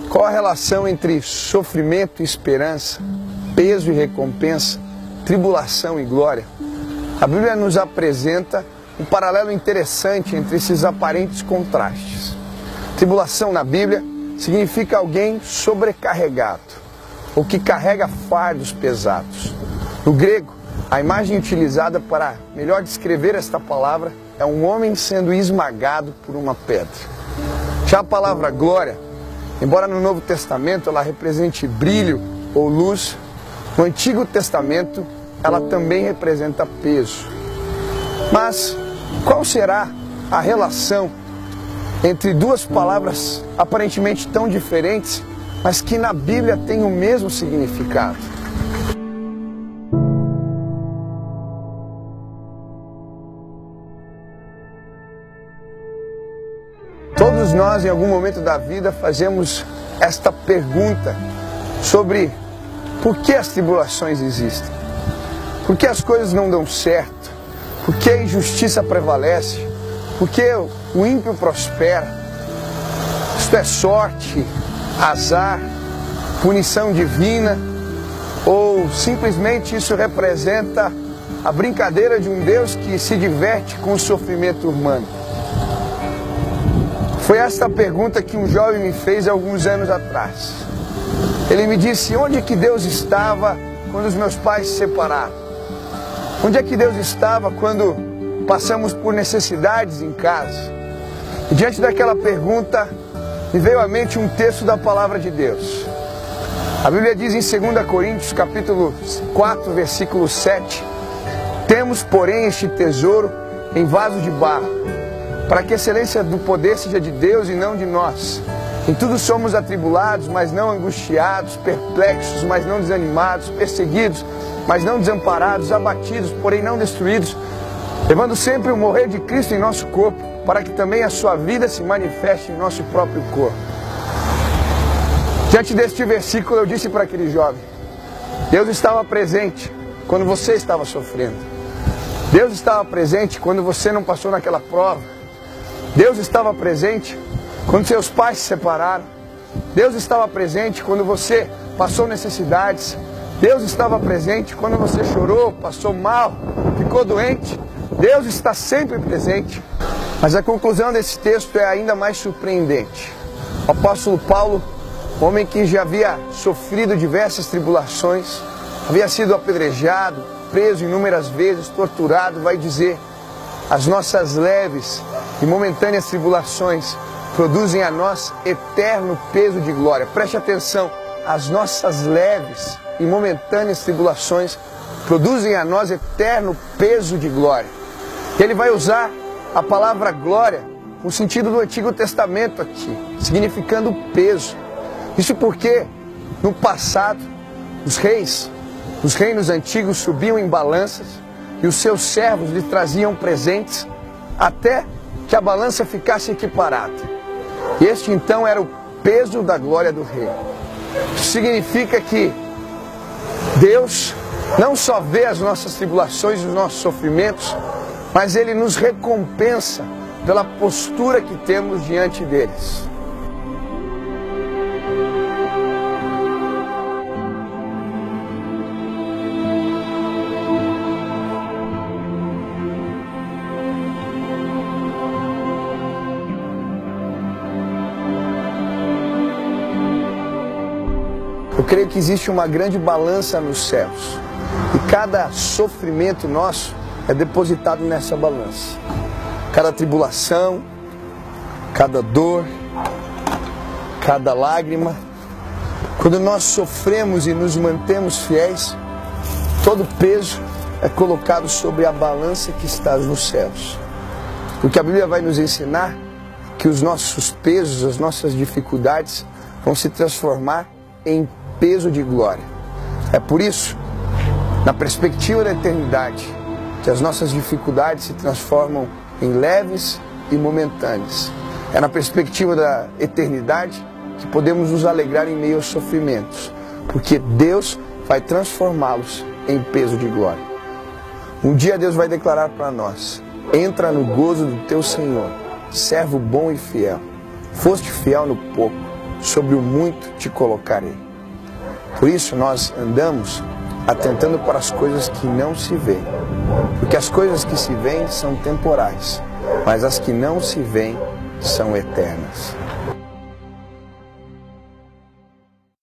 Qual a relação entre sofrimento e esperança, peso e recompensa, tribulação e glória? A Bíblia nos apresenta um paralelo interessante entre esses aparentes contrastes. Tribulação na Bíblia significa alguém sobrecarregado, ou que carrega fardos pesados. No grego, a imagem utilizada para melhor descrever esta palavra é um homem sendo esmagado por uma pedra. Já a palavra glória, embora no Novo Testamento ela represente brilho ou luz, no Antigo Testamento ela também representa peso. Mas qual será a relação entre duas palavras aparentemente tão diferentes, mas que na Bíblia têm o mesmo significado? Todos nós, em algum momento da vida, fazemos esta pergunta sobre por que as tribulações existem, por que as coisas não dão certo, por que a injustiça prevalece, por que o ímpio prospera. Isto é sorte, azar, punição divina, ou simplesmente isso representa a brincadeira de um Deus que se diverte com o sofrimento humano? Foi esta pergunta que um jovem me fez alguns anos atrás. Ele me disse: onde é que Deus estava quando os meus pais se separaram? Onde é que Deus estava quando passamos por necessidades em casa? E diante daquela pergunta, me veio à mente um texto da palavra de Deus. A Bíblia diz em 2 Coríntios, capítulo 4, versículo 7: temos, porém, este tesouro em vaso de barro, para que a excelência do poder seja de Deus e não de nós. Em tudo somos atribulados, mas não angustiados, perplexos, mas não desanimados, perseguidos, mas não desamparados, abatidos, porém não destruídos, levando sempre o morrer de Cristo em nosso corpo, para que também a sua vida se manifeste em nosso próprio corpo. Diante deste versículo eu disse para aquele jovem: Deus estava presente quando você estava sofrendo. Deus estava presente quando você não passou naquela prova. Deus estava presente quando seus pais se separaram. Deus estava presente quando você passou necessidades. Deus estava presente quando você chorou, passou mal, ficou doente. Deus está sempre presente. Mas a conclusão desse texto é ainda mais surpreendente. O apóstolo Paulo, homem que já havia sofrido diversas tribulações, havia sido apedrejado, preso inúmeras vezes, torturado, vai dizer: as nossas leves e momentâneas tribulações produzem a nós eterno peso de glória. Preste atenção, as nossas leves e momentâneas tribulações produzem a nós eterno peso de glória. Ele vai usar a palavra glória no sentido do Antigo Testamento aqui, significando peso. Isso porque no passado os reis, os reinos antigos subiam em balanças e os seus servos lhe traziam presentes até que a balança ficasse equiparada. E este então era o peso da glória do rei. Isso significa que Deus não só vê as nossas tribulações e os nossos sofrimentos, mas Ele nos recompensa pela postura que temos diante deles. Eu creio que existe uma grande balança nos céus. E cada sofrimento nosso é depositado nessa balança. Cada tribulação, cada dor, cada lágrima. Quando nós sofremos e nos mantemos fiéis, todo peso é colocado sobre a balança que está nos céus. Porque a Bíblia vai nos ensinar que os nossos pesos, as nossas dificuldades vão se transformar em peso de glória. É por isso, na perspectiva da eternidade, que as nossas dificuldades se transformam em leves e momentâneas. É na perspectiva da eternidade que podemos nos alegrar em meio aos sofrimentos, porque Deus vai transformá-los em peso de glória. Um dia Deus vai declarar para nós: entra no gozo do teu Senhor, servo bom e fiel. Foste fiel no pouco, sobre o muito te colocarei. Por isso nós andamos atentando para as coisas que não se veem, porque as coisas que se veem são temporais, mas as que não se veem são eternas.